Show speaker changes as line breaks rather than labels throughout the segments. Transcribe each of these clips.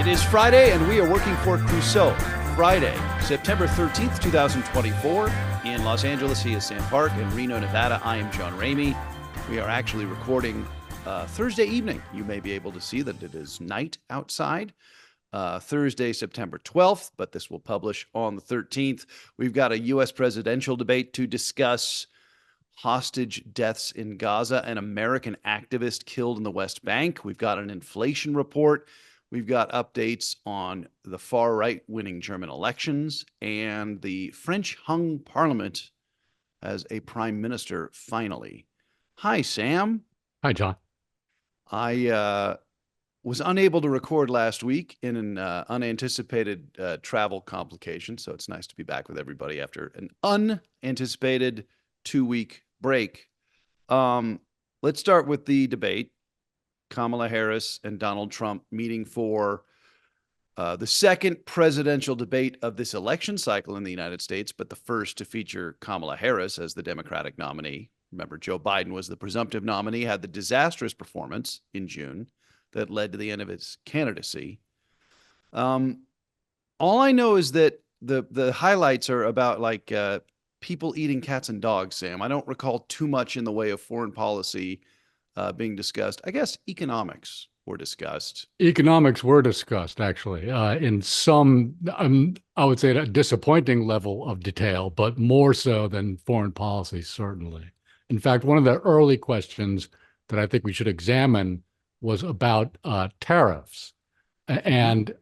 It is Friday, and we are working for Crusoe. Friday, September 13th, 2024. In Los Angeles, he is Sam Park. In Reno, Nevada, I am John Ramey. We are actually recording Thursday evening. You may be able to see that it is night outside. Thursday, September 12th, but this will publish on the 13th. We've got a U.S. presidential debate to discuss hostage deaths in Gaza, an American activist killed in the West Bank. We've got an inflation report. We've got updates on the far-right winning German elections, and the French-hung parliament as a prime minister finally. Hi, Sam.
Hi, John.
I was unable to record last week in an unanticipated travel complication, so it's nice to be back with everybody after an unanticipated 2-week break. Let's start with the debate. Kamala Harris and Donald Trump meeting for the second presidential debate of this election cycle in the United States, but the first to feature Kamala Harris as the Democratic nominee. Remember, Joe Biden was the presumptive nominee, had the disastrous performance in June that led to the end of his candidacy. All I know is that the highlights are about like people eating cats and dogs, Sam. I don't recall too much in the way of foreign policy being discussed. I guess economics were discussed.
Economics were discussed, actually, in some, I would say, at a disappointing level of detail, but more so than foreign policy, certainly. In fact, one of the early questions that I think we should examine was about tariffs. And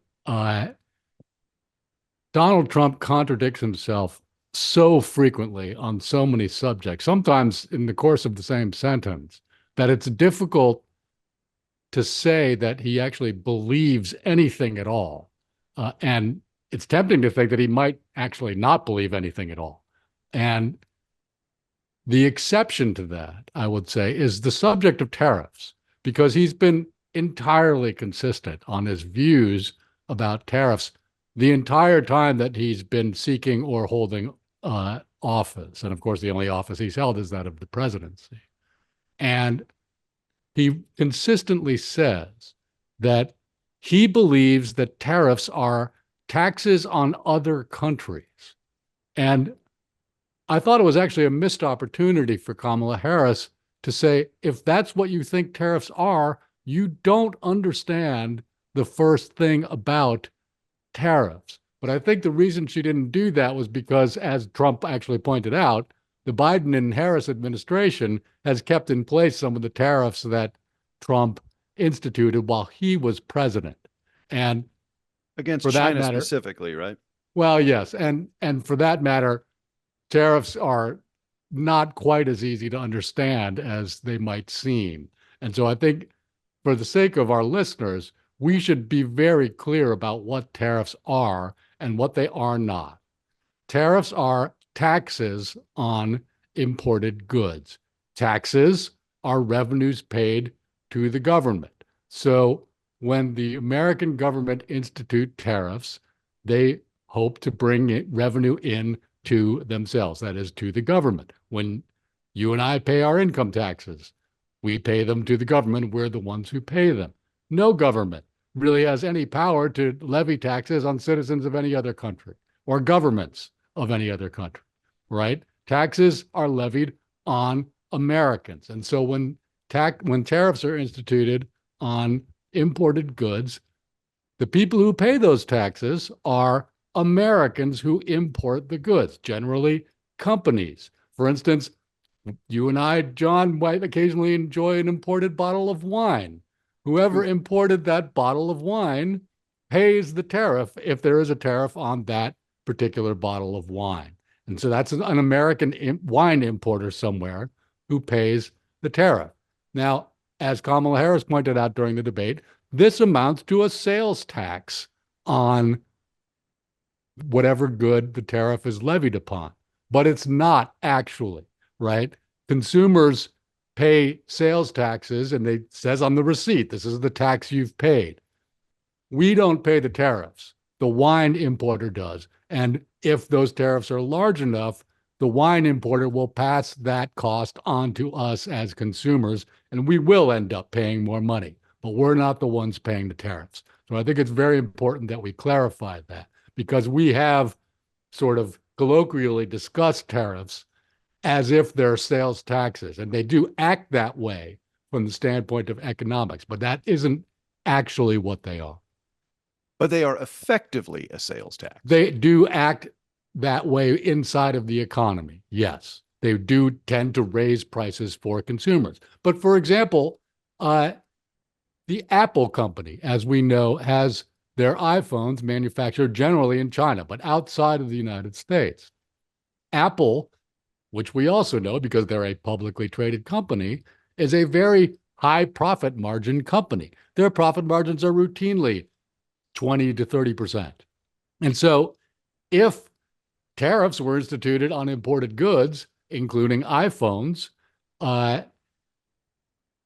Donald Trump contradicts himself so frequently on so many subjects, sometimes in the course of the same sentence, that it's difficult to say that he actually believes anything at all. And it's tempting to think that he might actually not believe anything at all. And the exception to that, I would say, is the subject of tariffs, because he's been entirely consistent on his views about tariffs the entire time that he's been seeking or holding office. And of course, the only office he's held is that of the presidency. And he consistently says that he believes that tariffs are taxes on other countries. And I thought it was actually a missed opportunity for Kamala Harris to say, if that's what you think tariffs are, you don't understand the first thing about tariffs. But I think the reason she didn't do that was because, as Trump actually pointed out, the Biden and Harris administration has kept in place some of the tariffs that Trump instituted while he was president. And
against
for
China
that matter,
specifically, right?
Well, yes. And for that matter, tariffs are not quite as easy to understand as they might seem. And so I think for the sake of our listeners, we should be very clear about what tariffs are and what they are not. Tariffs are taxes on imported goods. Taxes are revenues paid to the government. So when the American government institute tariffs, they hope to bring revenue in to themselves, that is, to the government. When you and I pay our income taxes, we pay them to the government. We're the ones who pay them. No government really has any power to levy taxes on citizens of any other country or governments of any other country, right? Taxes are levied on Americans. And so when tariffs are instituted on imported goods, the people who pay those taxes are Americans who import the goods, generally companies. For instance, you and I, John, might occasionally enjoy an imported bottle of wine. Whoever imported that bottle of wine pays the tariff if there is a tariff on that particular bottle of wine. And so that's an American wine importer somewhere who pays the tariff. Now, as Kamala Harris pointed out during the debate, this amounts to a sales tax on whatever good the tariff is levied upon. But it's not actually, right? Consumers pay sales taxes, and it says on the receipt, this is the tax you've paid. We don't pay the tariffs. The wine importer does. And if those tariffs are large enough, the wine importer will pass that cost on to us as consumers, and we will end up paying more money. But we're not the ones paying the tariffs. So I think it's very important that we clarify that, because we have sort of colloquially discussed tariffs as if they're sales taxes, and they do act that way from the standpoint of economics, but that isn't actually what they are.
But they are effectively a sales tax.
They do act that way inside of the economy. Yes, they do tend to raise prices for consumers. But for example, the Apple company, as we know, has their iPhones manufactured generally in China, but outside of the United States. Apple, which we also know because they're a publicly traded company, is a very high profit margin company. Their profit margins are routinely 20 to 30%. And so if tariffs were instituted on imported goods, including iPhones,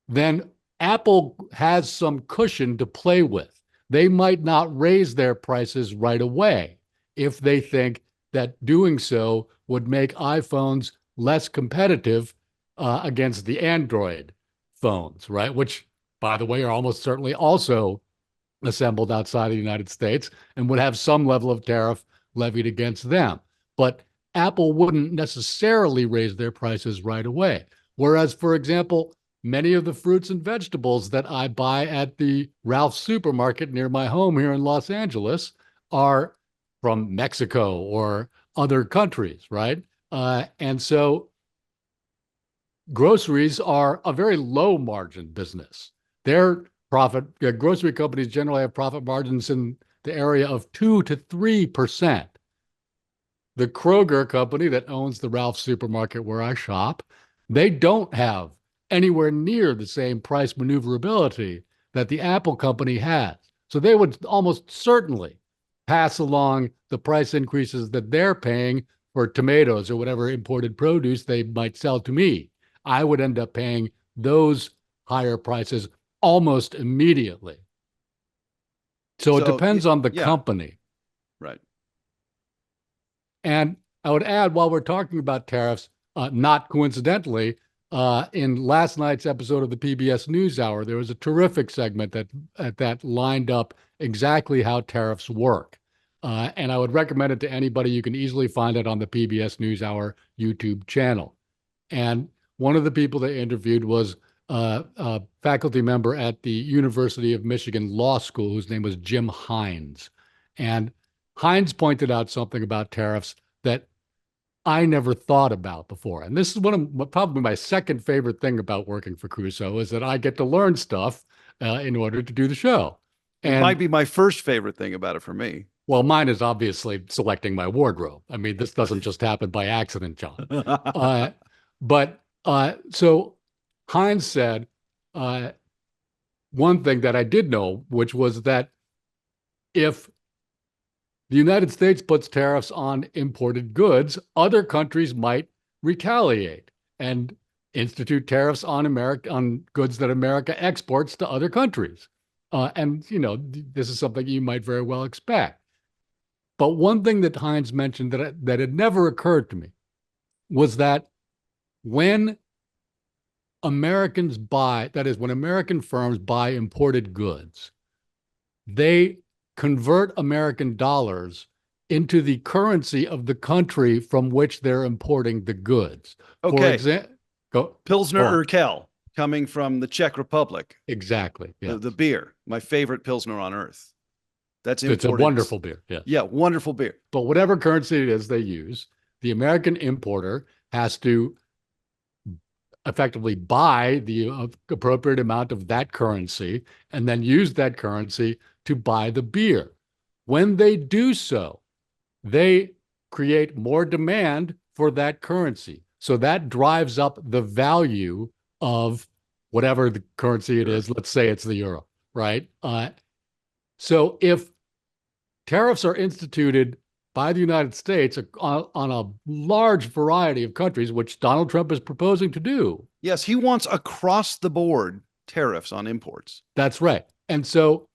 then Apple has some cushion to play with. They might not raise their prices right away if they think that doing so would make iPhones less competitive against the Android phones, right? Which, by the way, are almost certainly also assembled outside of the United States and would have some level of tariff levied against them. But Apple wouldn't necessarily raise their prices right away. Whereas, for example, many of the fruits and vegetables that I buy at the Ralph's supermarket near my home here in Los Angeles are from Mexico or other countries, right? And so groceries are a very low margin business. Their grocery companies generally have profit margins in the area of 2 to 3%. The Kroger company that owns the Ralph's supermarket where I shop, they don't have anywhere near the same price maneuverability that the Apple company has. So they would almost certainly pass along the price increases that they're paying for tomatoes or whatever imported produce they might sell to me. I would end up paying those higher prices almost immediately. So it depends on the company.
Right.
And I would add, while we're talking about tariffs, not coincidentally, in last night's episode of the PBS NewsHour, there was a terrific segment that lined up exactly how tariffs work. And I would recommend it to anybody. You can easily find it on the PBS NewsHour YouTube channel. And one of the people they interviewed was a faculty member at the University of Michigan Law School, whose name was Jim Hines. And Hines pointed out something about tariffs that I never thought about before. And this is probably my second favorite thing about working for Crusoe, is that I get to learn stuff in order to do the show.
And it might be my first favorite thing about it for me.
Well, mine is obviously selecting my wardrobe. I mean, this doesn't just happen by accident, John. So Hines said one thing that I did know, which was that if the United States puts tariffs on imported goods, other countries might retaliate and institute tariffs on goods that America exports to other countries. And, this is something you might very well expect. But one thing that Hines mentioned that had never occurred to me was that when Americans when American firms buy imported goods, they convert American dollars into the currency of the country from which they're importing the goods.
Okay. Pilsner Urquell, coming from the Czech Republic.
Exactly. Yes.
The beer, my favorite Pilsner on earth. It's a
wonderful beer. Yes.
Yeah, wonderful beer.
But whatever currency it is they use, the American importer has to effectively buy the appropriate amount of that currency and then use that currency to buy the beer. When they do so, they create more demand for that currency. So that drives up the value of whatever the currency it is. Let's say it's the euro, right? So if tariffs are instituted by the United States on a large variety of countries, which Donald Trump is proposing to do.
Yes, he wants across the board tariffs on imports.
That's right. And so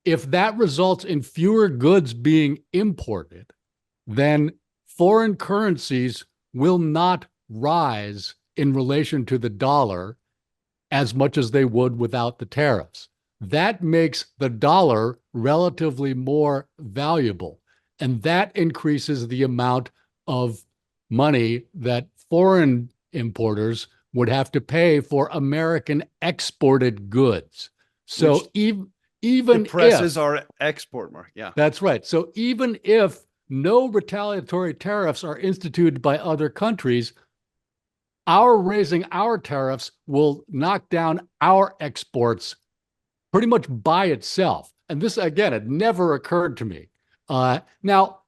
if that results in fewer goods being imported, then foreign currencies will not rise in relation to the dollar as much as they would without the tariffs. that makes the dollar relatively more valuable. And that increases the amount of money that foreign importers would have to pay for American exported goods.
Which
So even
depresses
if,
our export market. Yeah.
that's right. So even if no retaliatory tariffs are instituted by other countries, our raising our tariffs will knock down our exports pretty much by itself. And this, again, it never occurred to me. Now,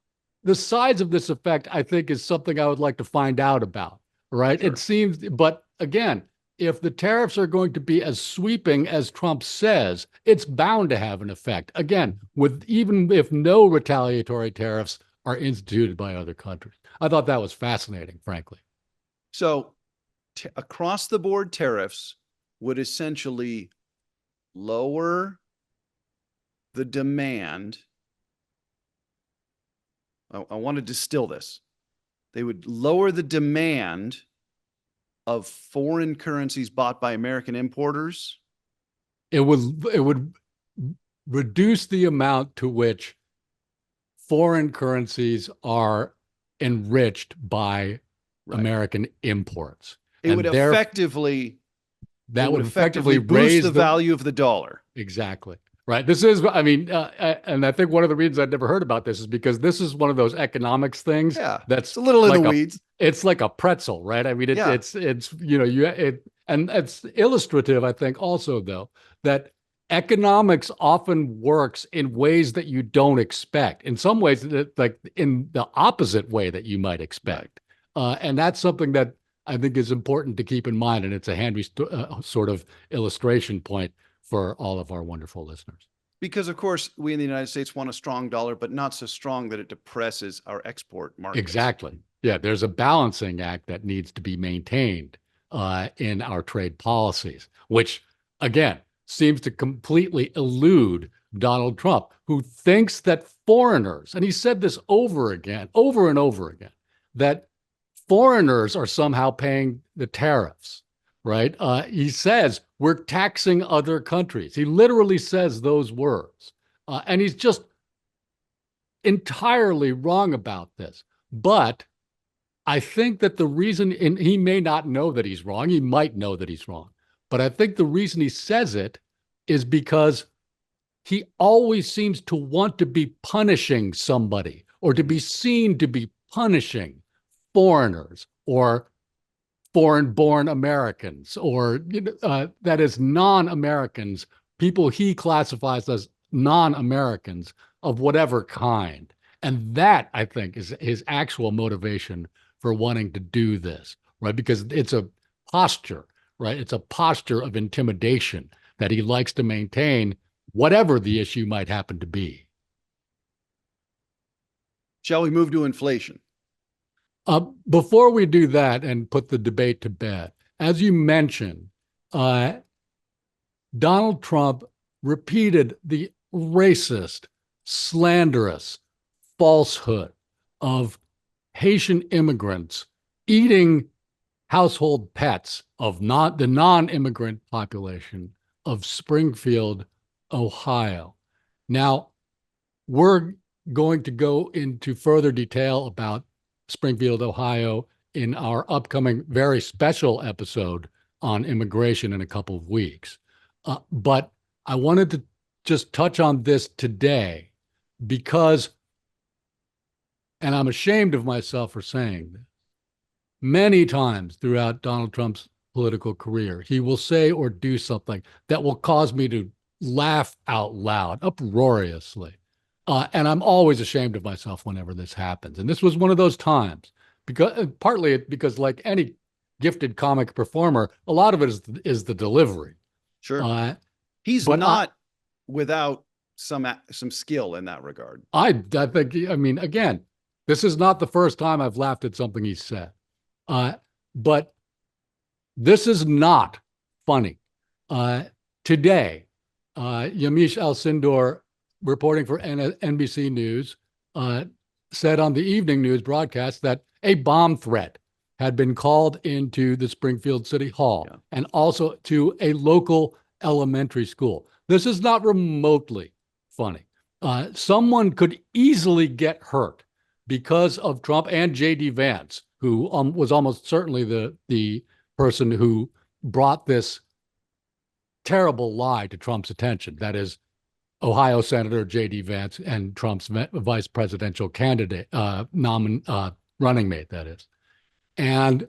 the size of this effect, I think, is something I would like to find out about, right?
Sure.
It seems, but again, if the tariffs are going to be as sweeping as Trump says, it's bound to have an effect. Again, with even if no retaliatory tariffs are instituted by other countries. I thought that was fascinating, frankly.
So across the board tariffs would essentially lower the demand. I want to distill this. They would lower the demand of foreign currencies bought by American importers.
It would reduce the amount to which foreign currencies are enriched by
Right.
American imports.
It
and
would
there,
effectively
that
it
would effectively
boost
raise
the value of the dollar.
Exactly. Right. This is, I mean, and I think one of the reasons I'd never heard about this is because this is one of those economics things
Yeah.
that's
It's a little in the
like
weeds.
it's like a pretzel, right? I mean,
Yeah.
it's, and it's illustrative, I think, also, though, that economics often works in ways that you don't expect. In some ways, like in the opposite way that you might expect. And that's something that I think is important to keep in mind. And it's a handy sort of illustration point for all of our wonderful listeners.
Because, of course, we in the United States want a strong dollar, but not so strong that it depresses our export markets.
Exactly. Yeah, there's a balancing act that needs to be maintained in our trade policies, which, again, seems to completely elude Donald Trump, who thinks that foreigners, and he said this over again, over and over again, that foreigners are somehow paying the tariffs, right? He says we're taxing other countries. He literally says those words. And he's just entirely wrong about this. But I think that the reason, and he may not know that he's wrong, he might know that he's wrong, but I think the reason he says it is because he always seems to want to be punishing somebody or to be seen to be punishing foreigners or foreign-born Americans or that is non-Americans, people he classifies as non-Americans of whatever kind. And that, I think, is his actual motivation for wanting to do this, right? Because it's a posture, right? It's a posture of intimidation that he likes to maintain, whatever the issue might happen to be.
Shall we move to inflation?
Before we do that and put the debate to bed, as you mentioned, Donald Trump repeated the racist, slanderous falsehood of Haitian immigrants eating household pets of the non-immigrant population of Springfield, Ohio. Now, we're going to go into further detail about Springfield, Ohio in our upcoming very special episode on immigration in a couple of weeks. But I wanted to just touch on this today because, and I'm ashamed of myself for saying this, many times throughout Donald Trump's political career, he will say or do something that will cause me to laugh out loud, uproariously. And I'm always ashamed of myself whenever this happens. And this was one of those times, because partly because, like any gifted comic performer, a lot of it is the delivery.
Sure. He's not without some skill in that regard.
I think, I mean, again, this is not the first time I've laughed at something he said. But this is not funny. Today, Yamiche Alcindor, reporting for NBC News, said on the evening news broadcast that a bomb threat had been called into the Springfield City Hall and also to a local elementary school. This is not remotely funny. Someone could easily get hurt because of Trump and J.D. Vance, who was almost certainly the person who brought this terrible lie to Trump's attention. That is, Ohio Senator J.D. Vance and Trump's vice presidential candidate, running mate, that is. And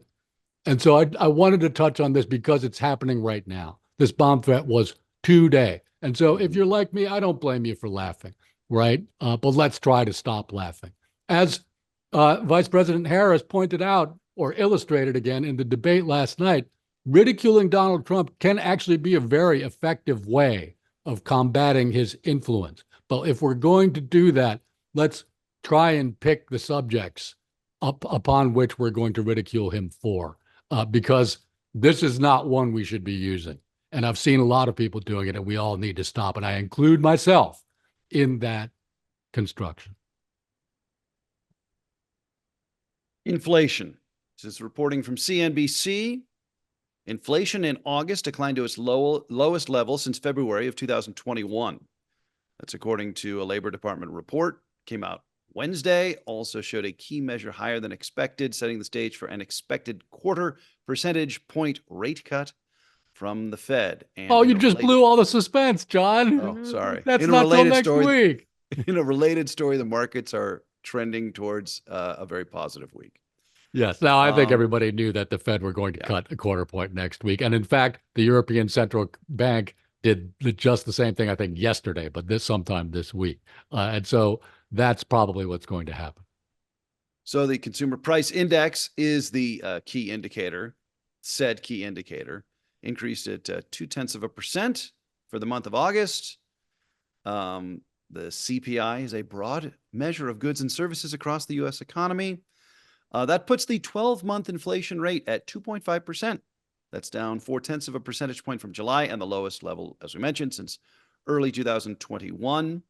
so I wanted to touch on this because it's happening right now. This bomb threat was today. And so if you're like me, I don't blame you for laughing, right? But let's try to stop laughing. As Vice President Harris pointed out or illustrated again in the debate last night, ridiculing Donald Trump can actually be a very effective way of combating his influence. But if we're going to do that, let's try and pick the subjects upon which we're going to ridicule him for, because this is not one we should be using. And I've seen a lot of people doing it, and we all need to stop. And I include myself in that construction.
Inflation. This is reporting from CNBC. Inflation in August declined to its lowest level since February of 2021. That's according to a Labor Department report. Came out Wednesday. Also showed a key measure higher than expected, setting the stage for an expected quarter percentage point rate cut from the Fed. And
you just blew all the suspense, John.
Oh, sorry.
That's not till next week.
In a related story, the markets are trending towards a very positive week.
Yes. Now, I think everybody knew that the Fed were going to cut a quarter point next week. And in fact, the European Central Bank did just the same thing, I think, yesterday, but sometime this week. And so that's probably what's going to happen.
So the consumer price index is the key indicator, said key indicator, increased at 0.2% for the month of August. The CPI is a broad measure of goods and services across the U.S. economy. That puts the 12-month inflation rate at 2.5%. That's down 0.4 of a percentage point from July and the lowest level, as we mentioned, since early 2021.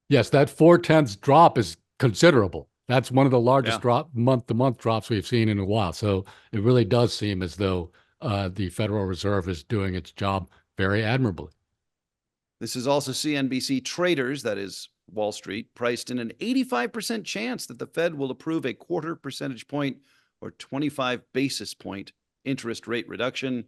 Yes, that 0.4 drop is considerable. That's one of the largest month-to-month drops we've seen in a while. So it really does seem as though the Federal Reserve is doing its job very admirably.
This is also CNBC traders, that is Wall Street, priced in an 85% chance that the Fed will approve a quarter percentage point or 25 basis point interest rate reduction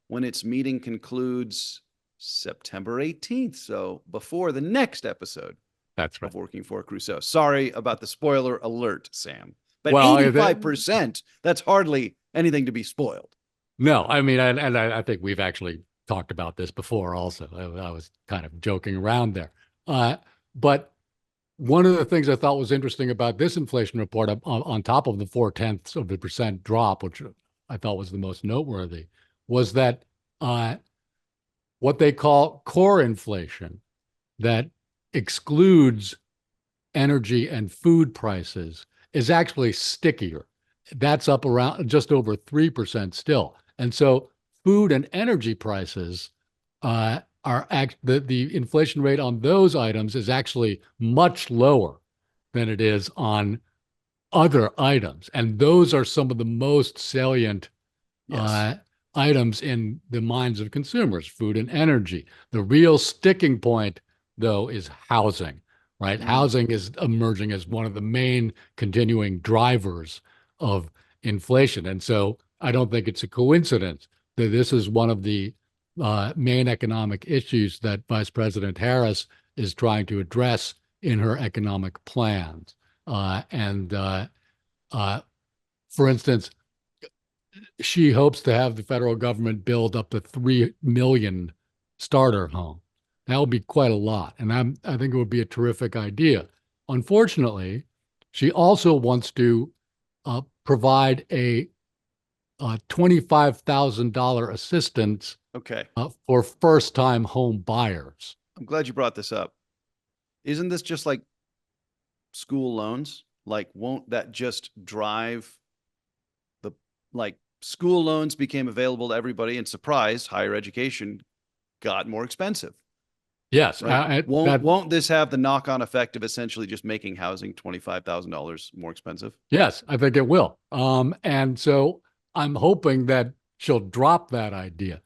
when its meeting concludes September 18th. So before the next episode.
That's right.
Of Working for Crusoe. Sorry about the spoiler alert, Sam. But 85%, that's hardly anything to be spoiled.
No, I mean, and I think we've actually talked about this before also. I was kind of joking around there. But one of the things I thought was interesting about this inflation report, on top of the 0.4% drop, which I thought was the most noteworthy, was that what they call core inflation, that excludes energy and food prices, is actually stickier. That's up around just over 3% still. And so food and energy prices the inflation rate on those items is actually much lower than it is on other items. And those are some of the most salient items in the minds of consumers, food and energy. The real sticking point, though, is housing, right? Mm-hmm. Housing is emerging as one of the main continuing drivers of inflation. And so I don't think it's a coincidence that this is one of the main economic issues that Vice President Harris is trying to address in her economic plans. For instance, she hopes to have the federal government build up to 3 million starter homes. That would be quite a lot, and I think it would be a terrific idea. Unfortunately, she also wants to provide a $25,000 assistance for first-time home buyers.
I'm glad you brought this up. Isn't this just like school loans? Like, won't that just drive school loans became available to everybody, and surprise, higher education got more expensive.
Yes.
Right? Won't this have the knock-on effect of essentially just making housing $25,000 more expensive?
Yes, I think it will. And so I'm hoping that she'll drop that idea.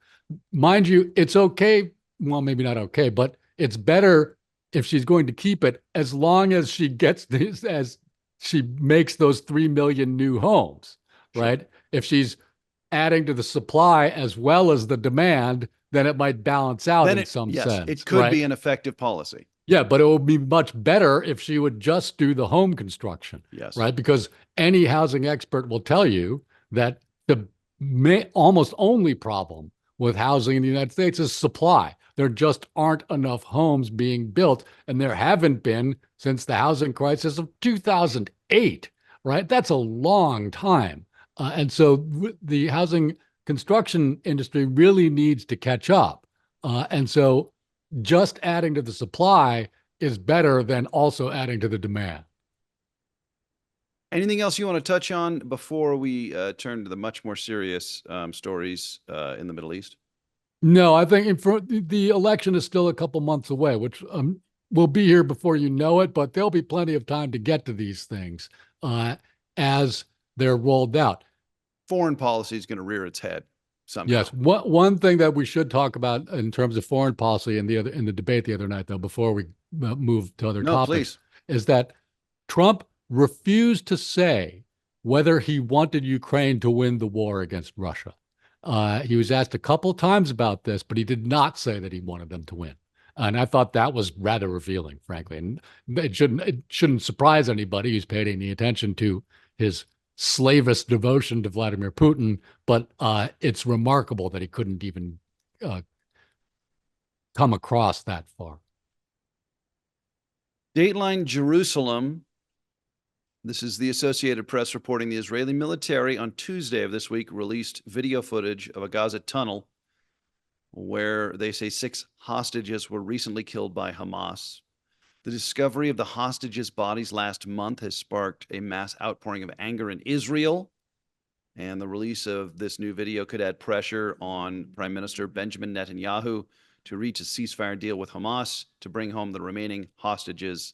Mind you, it's okay well, maybe not okay, but it's better if she's going to keep it as long as she gets this, as she makes those 3 million new homes,
Sure.
right? If she's adding to the supply as well as the demand, then it might balance out
Then
in
it,
some
yes, it
sense,
could
right?
be an effective policy.
Yeah, but it would be much better if she would just do the home construction,
Yes.
right? Because any housing expert will tell you that the almost only problem with housing in the United States is supply. There just aren't enough homes being built, and there haven't been since the housing crisis of 2008, right? That's a long time. And so the housing construction industry really needs to catch up. And so just adding to the supply is better than also adding to the demand.
Anything else you want to touch on before we turn to the much more serious stories in the Middle East?
No, I think the election is still a couple months away, which will be here before you know it, but there'll be plenty of time to get to these things as they're rolled out.
Foreign policy is going to rear its head somehow.
Yes, one thing that we should talk about in terms of foreign policy in the debate the other night, though, before we move to other
No,
topics,
please.
is that Trump refused to say whether he wanted Ukraine to win the war against Russia. He was asked a couple times about this, but he did not say that he wanted them to win. And I thought that was rather revealing, frankly. And it shouldn't surprise anybody who's paid any attention to his slavish devotion to Vladimir Putin. But it's remarkable that he couldn't even uh, come across that far.
Dateline Jerusalem. This is the Associated Press reporting the Israeli military on Tuesday of this week released video footage of a Gaza tunnel where they say 6 hostages were recently killed by Hamas. The discovery of the hostages' bodies last month has sparked a mass outpouring of anger in Israel. And the release of this new video could add pressure on Prime Minister Benjamin Netanyahu to reach a ceasefire deal with Hamas to bring home the remaining hostages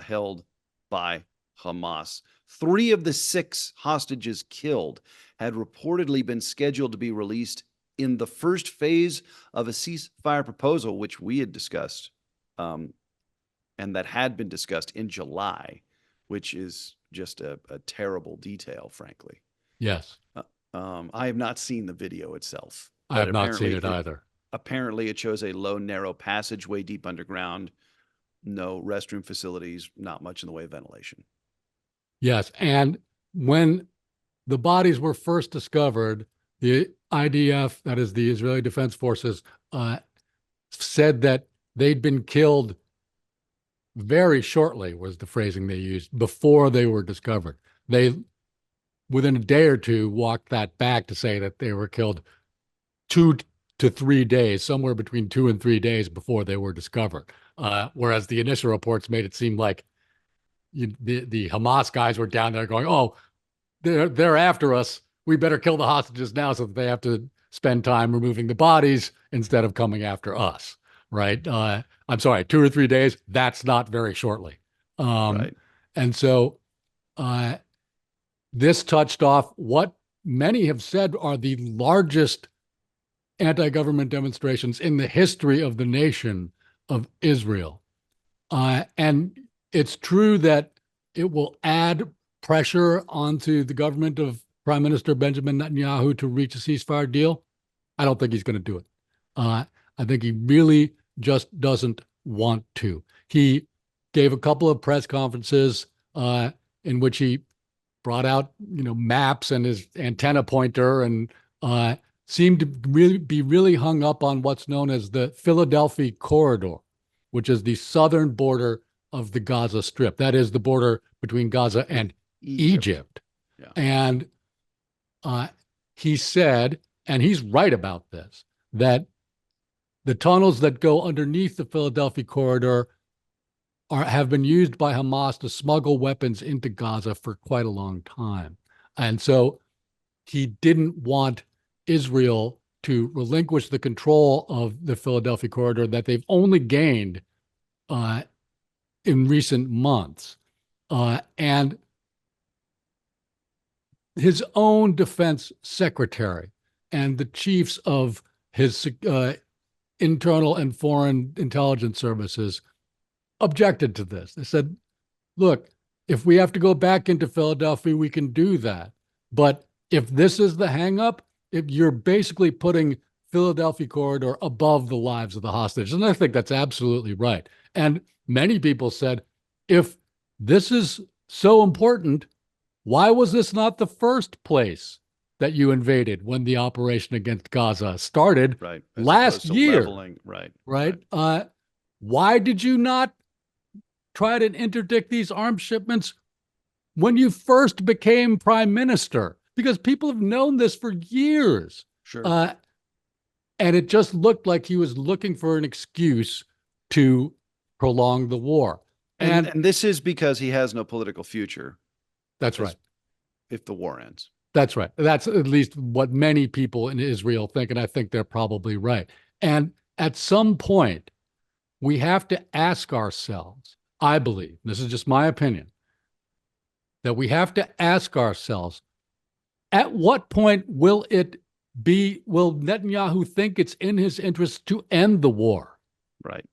held by Hamas. 3 of the 6 hostages killed had reportedly been scheduled to be released in the first phase of a ceasefire proposal, which we had discussed, and that had been discussed in July, which is just a terrible detail, frankly.
Yes.
I have not seen the video itself,
I
but
have not seen it either.
Apparently, it shows a low, narrow passageway deep underground, no restroom facilities, not much in the way of ventilation.
Yes. And when the bodies were first discovered, the IDF, that is the Israeli Defense Forces, said that they'd been killed very shortly, was the phrasing they used, before they were discovered. They, within a day or two, walked that back to say that they were killed 2 to 3 days, somewhere between 2 and 3 days before they were discovered. Whereas the initial reports made it seem like the Hamas guys were down there going, "Oh, they're after us. We better kill the hostages now so that they have to spend time removing the bodies instead of coming after us." Right? I'm sorry, 2 or 3 days. That's not very shortly.
Right.
And so this touched off what many have said are the largest anti-government demonstrations in the history of the nation of Israel. And it's true that it will add pressure onto the government of Prime Minister Benjamin Netanyahu to reach a ceasefire deal. I don't think he's going to do it. I think he really just doesn't want to. He gave a couple of press conferences in which he brought out, maps and his antenna pointer and seemed to be really hung up on what's known as the Philadelphia Corridor, which is the southern border of the Gaza Strip. That is the border between Gaza and Egypt.
Yeah.
And he said, and he's right about this, that the tunnels that go underneath the Philadelphia Corridor have been used by Hamas to smuggle weapons into Gaza for quite a long time. And so he didn't want Israel to relinquish the control of the Philadelphia Corridor that they've only gained in recent months. And his own defense secretary and the chiefs of his internal and foreign intelligence services objected to this. They said, look, if we have to go back into Philadelphia, we can do that. But if this is the hangup, if you're basically putting Philadelphia corridor above the lives of the hostages. And I think that's absolutely right. And many people said, if this is so important, why was this not the first place that you invaded when the operation against Gaza started last year?
Leveling.
Right. Why did you not try to interdict these arms shipments when you first became prime minister? Because people have known this for years.
Sure.
And it just looked like he was looking for an excuse to prolong the war.
And this is because he has no political future.
That's right.
If the war ends.
That's right. That's at least what many people in Israel think, and I think they're probably right. And at some point, we have to ask ourselves, I believe, this is just my opinion, that we have to ask ourselves, at what point will Netanyahu think it's in his interest to end the war?
Right.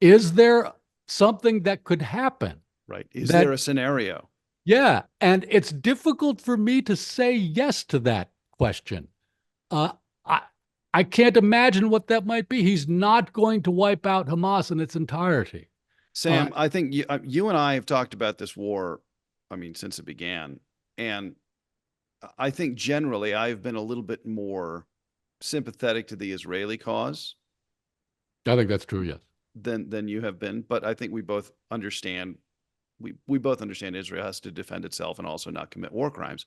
Is there something that could happen?
Right. Is there a scenario?
Yeah. And it's difficult for me to say yes to that question. I can't imagine what that might be. He's not going to wipe out Hamas in its entirety.
Sam, I think you and I have talked about this war, since it began. And I think generally I've been a little bit more sympathetic to the Israeli cause.
I think that's true, yes.
Than you have been. But I think we both understand we both understand Israel has to defend itself and also not commit war crimes.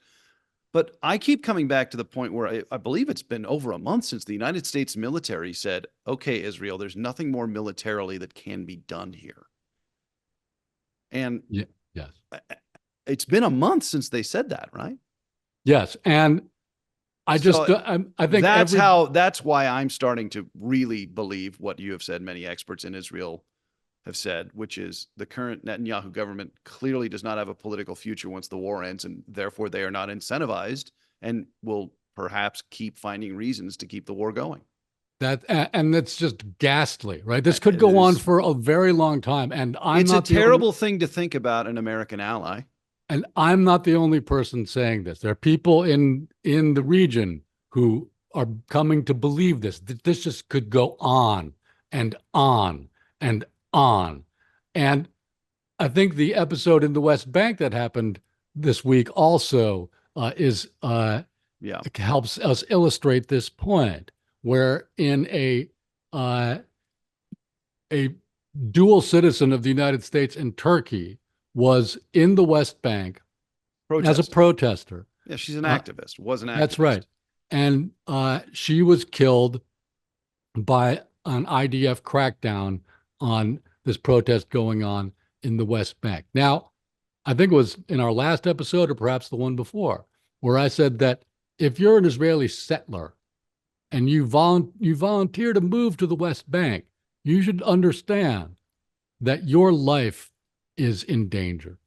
But I keep coming back to the point where I believe it's been over a month since the United States military said, okay, Israel, there's nothing more militarily that can be done here. And
yes,
it's been a month since they said that, right?
Yes. And I think
that's why I'm starting to really believe what you have said, many experts in Israel have said, which is the current Netanyahu government clearly does not have a political future once the war ends, and therefore they are not incentivized and will perhaps keep finding reasons to keep the war going.
And that's just ghastly, right? This could go on for a very long time. And
it's a terrible thing to think about an American ally.
And I'm not the only person saying this. There are people in the region who are coming to believe this, that this just could go on and on and on. And I think the episode in the West Bank that happened this week also helps us illustrate this point, where in a dual citizen of the United States and Turkey was in the West Bank as a protester.
Yeah, she's an activist. Was an activist.
That's right. And she was killed by an IDF crackdown on this protest going on in the West Bank. Now, I think it was in our last episode or perhaps the one before, where I said that if you're an Israeli settler and you volunteer to move to the West Bank, you should understand that your life is in danger.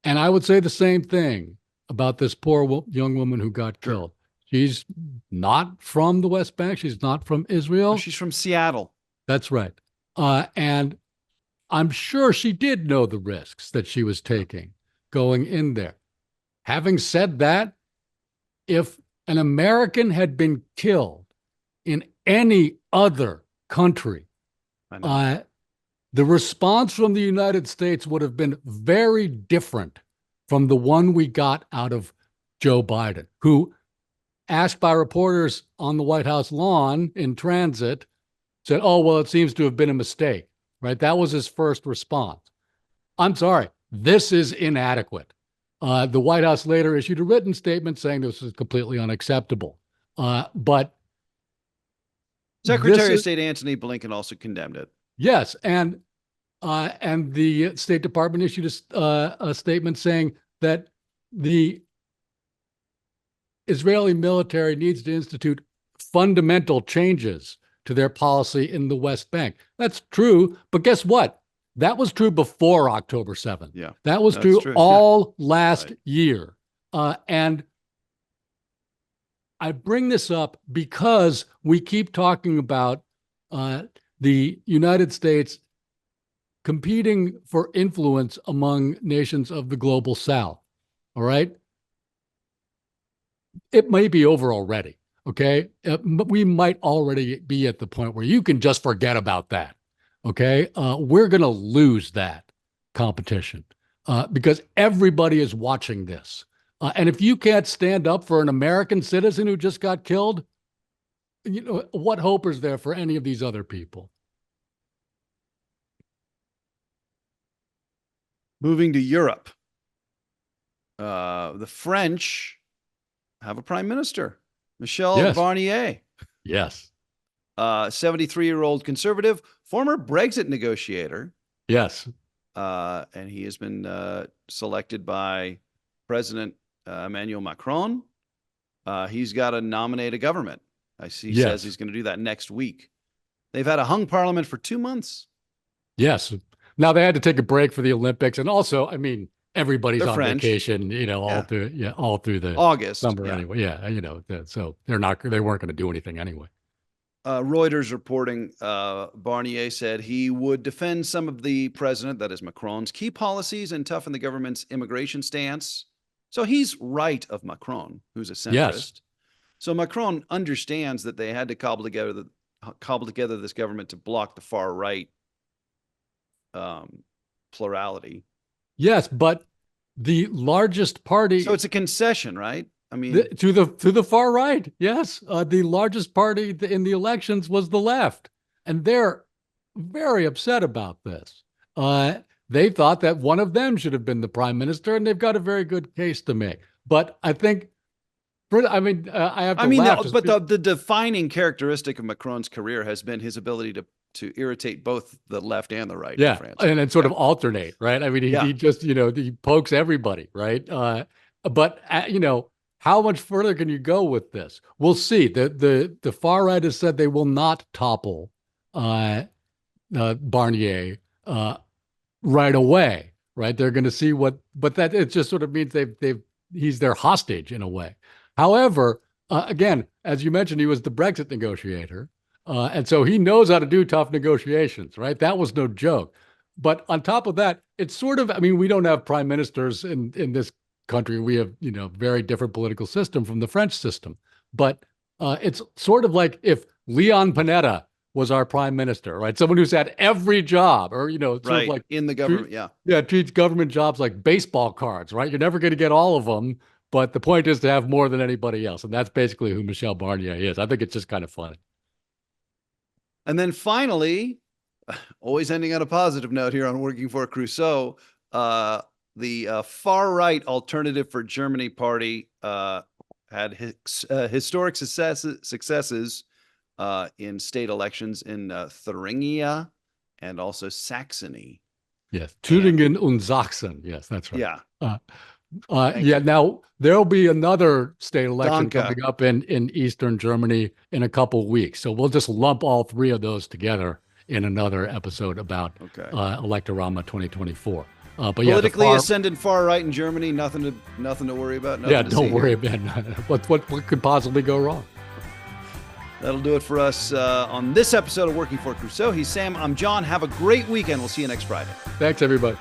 And I would say the same thing about this poor young woman who got killed. She's not from the West Bank. She's not from Israel.
Oh, she's from Seattle.
That's right. And I'm sure she did know the risks that she was taking going in there. Having said that, if an American had been killed in any other country, the response from the United States would have been very different from the one we got out of Joe Biden, who, asked by reporters on the White House lawn in transit, said, oh, well, it seems to have been a mistake, right? That was his first response. I'm sorry, this is inadequate. The White House later issued a written statement saying this is completely unacceptable. But
Secretary of State Antony Blinken also condemned it.
Yes, and the State Department issued a statement saying that the Israeli military needs to institute fundamental changes to their policy in the West Bank. That's true, but guess what? That was true before October 7th.
Yeah,
that was true all last year. And I bring this up because we keep talking about the United States competing for influence among nations of the global South. All right. It may be over already. Okay. We might already be at the point where you can just forget about that. Okay. We're going to lose that competition because everybody is watching this. And if you can't stand up for an American citizen who just got killed, what hope is there for any of these other people?
Moving to Europe, the French have a prime minister, Michel Barnier.
Yes.
73-year-old conservative, former Brexit negotiator.
Yes.
And he has been selected by President Emmanuel Macron. He's got to nominate a government. He says he's going to do that next week. They've had a hung parliament for 2 months.
Yes. Now they had to take a break for the Olympics, and also, I mean, everybody's on vacation, all through the
August
summer anyway. Yeah, so they weren't going to do anything anyway.
Reuters reporting Barnier said he would defend some of the president, that is Macron's, key policies and toughen the government's immigration stance. So he's right of Macron, who's a centrist. Yes. So Macron understands that they had to cobble together this government to block the far right plurality.
Yes, but the largest party.
So it's a concession, right? I mean,
to the far right. Yes, the largest party in the elections was the left, and they're very upset about this. They thought that one of them should have been the prime minister, and they've got a very good case to make. But I think, I have to laugh.
But the defining characteristic of Macron's career has been his ability to irritate both the left and the right.
Yeah,
in France.
and sort of alternate, right? I mean, he just he pokes everybody, right? But how much further can you go with this? We'll see. The far right has said they will not topple Barnier right away, right? They're going to see but that it just sort of means he's their hostage in a way. However, again, as you mentioned, he was the Brexit negotiator. And so he knows how to do tough negotiations, right? That was no joke. But on top of that, it's sort of, we don't have prime ministers in this country. We have, very different political system from the French system. But it's sort of like if Leon Panetta was our prime minister, right? Someone who's had every job or, sort of like
in the government.
Treats government jobs like baseball cards, right? You're never going to get all of them. But the point is to have more than anybody else. And that's basically who Michel Barnier is. I think it's just kind of funny.
And then finally, always ending on a positive note here on Working for Crusoe, the far-right Alternative for Germany party had historic successes in state elections in Thuringia and also Saxony.
Yes, Thüringen und Sachsen. Yes, that's right.
Yeah.
Now there'll be another state election coming up in Eastern Germany in a couple of weeks. So we'll just lump all three of those together in another episode about Electorama 2024. But
politically ascendant far right in Germany, nothing to worry about.
Don't worry about what could possibly go wrong.
That'll do it for us on this episode of Working for Crusoe. He's Sam. I'm John. Have a great weekend. We'll see you next Friday.
Thanks, everybody.